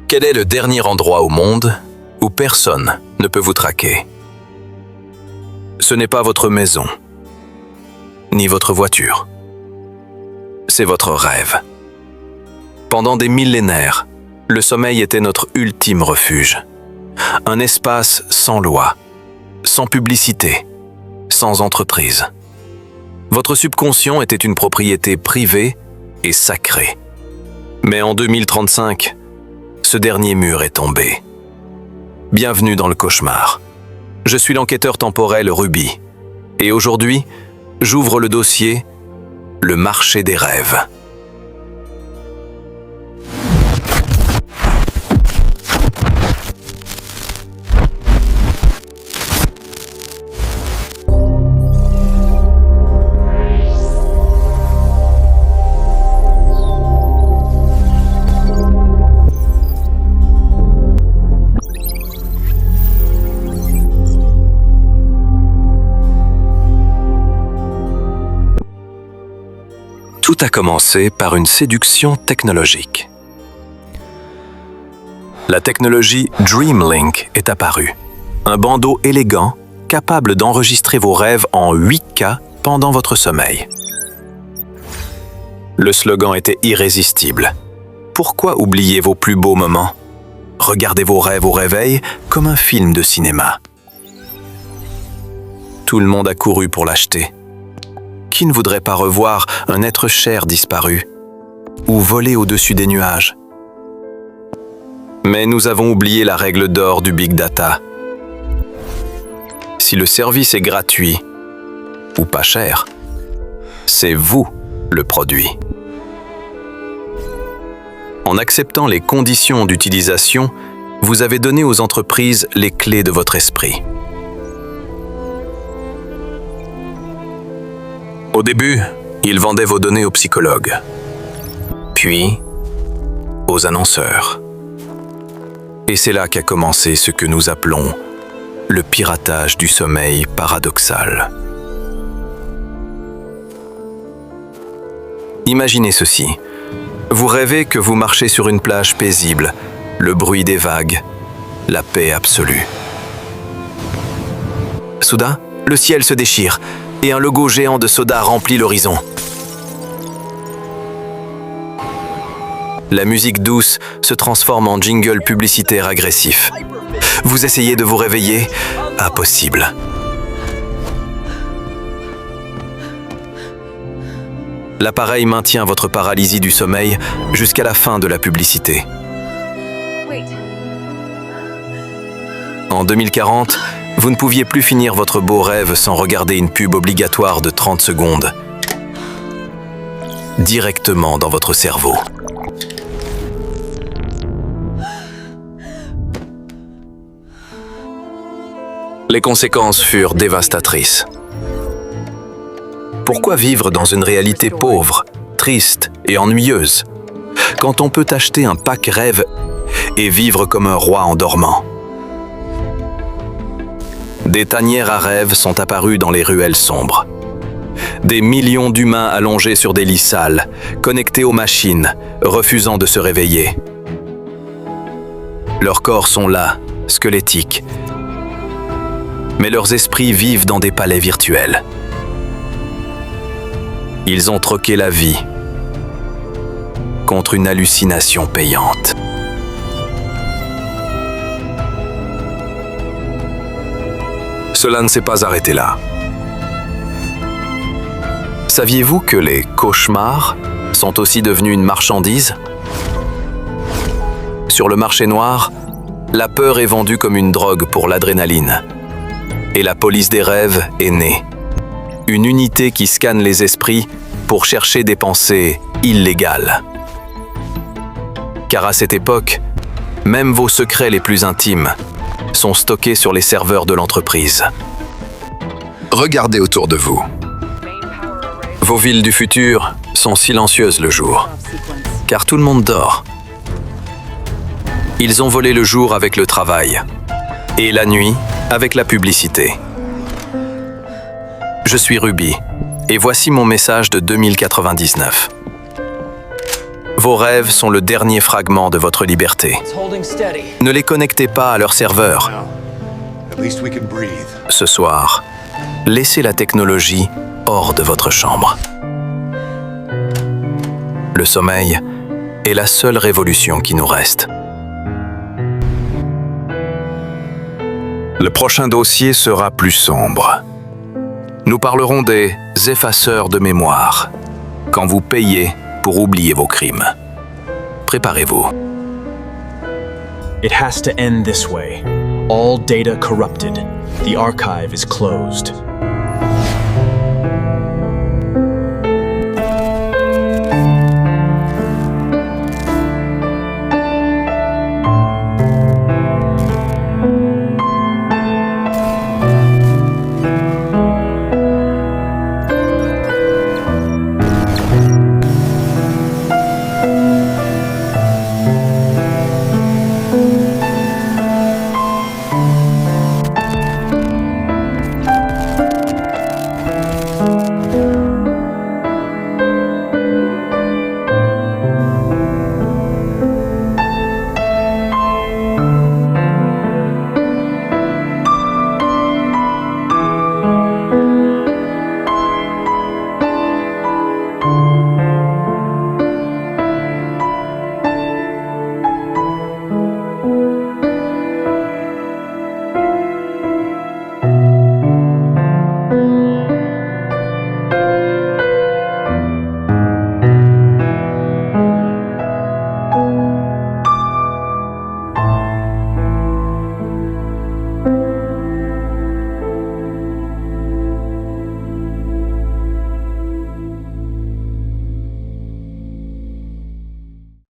Quel est le dernier endroit au monde où personne ne peut vous traquer? Ce n'est pas votre maison, ni votre voiture. C'est votre rêve. Pendant des millénaires, le sommeil était notre ultime refuge. Un espace sans loi, sans publicité, sans entreprise. Votre subconscient était une propriété privée et sacrée. Mais en 2035, ce dernier mur est tombé. Bienvenue dans le cauchemar. Je suis l'enquêteur temporel Ruby. Et aujourd'hui, j'ouvre le dossier « Le marché des rêves ». Tout a commencé par une séduction technologique. La technologie DreamLink est apparue. Un bandeau élégant, capable d'enregistrer vos rêves en 8K pendant votre sommeil. Le slogan était irrésistible. Pourquoi oublier vos plus beaux moments? Regardez vos rêves au réveil comme un film de cinéma. Tout le monde a couru pour l'acheter. Qui ne voudrait pas revoir un être cher disparu ou voler au-dessus des nuages? Mais nous avons oublié la règle d'or du Big Data. Si le service est gratuit ou pas cher, c'est vous le produit. En acceptant les conditions d'utilisation, vous avez donné aux entreprises les clés de votre esprit. Au début, ils vendaient vos données aux psychologues, puis aux annonceurs. Et c'est là qu'a commencé ce que nous appelons le piratage du sommeil paradoxal. Imaginez ceci. Vous rêvez que vous marchez sur une plage paisible, le bruit des vagues, la paix absolue. Soudain, le ciel se déchire et un logo géant de soda remplit l'horizon. La musique douce se transforme en jingle publicitaire agressif. Vous essayez de vous réveiller, impossible. L'appareil maintient votre paralysie du sommeil jusqu'à la fin de la publicité. En 2040, vous ne pouviez plus finir votre beau rêve sans regarder une pub obligatoire de 30 secondes. Directement dans votre cerveau. Les conséquences furent dévastatrices. Pourquoi vivre dans une réalité pauvre, triste et ennuyeuse, quand on peut acheter un pack rêve et vivre comme un roi en dormant? Des tanières à rêves sont apparues dans les ruelles sombres. Des millions d'humains allongés sur des lits sales, connectés aux machines, refusant de se réveiller. Leurs corps sont là, squelettiques, mais leurs esprits vivent dans des palais virtuels. Ils ont troqué la vie contre une hallucination payante. Cela ne s'est pas arrêté là. Saviez-vous que les cauchemars sont aussi devenus une marchandise? Sur le marché noir, la peur est vendue comme une drogue pour l'adrénaline. Et la police des rêves est née. Une unité qui scanne les esprits pour chercher des pensées illégales. Car à cette époque, même vos secrets les plus intimes sont stockés sur les serveurs de l'entreprise. Regardez autour de vous. Vos villes du futur sont silencieuses le jour, car tout le monde dort. Ils ont volé le jour avec le travail, et la nuit avec la publicité. Je suis Ruby, et voici mon message de 2099. Vos rêves sont le dernier fragment de votre liberté. Ne les connectez pas à leur serveur. Ce soir, laissez la technologie hors de votre chambre. Le sommeil est la seule révolution qui nous reste. Le prochain dossier sera plus sombre. Nous parlerons des effaceurs de mémoire, quand vous payez pour oublier vos crimes. Préparez-vous. It has to end this way. All data corrupted. The archive is closed.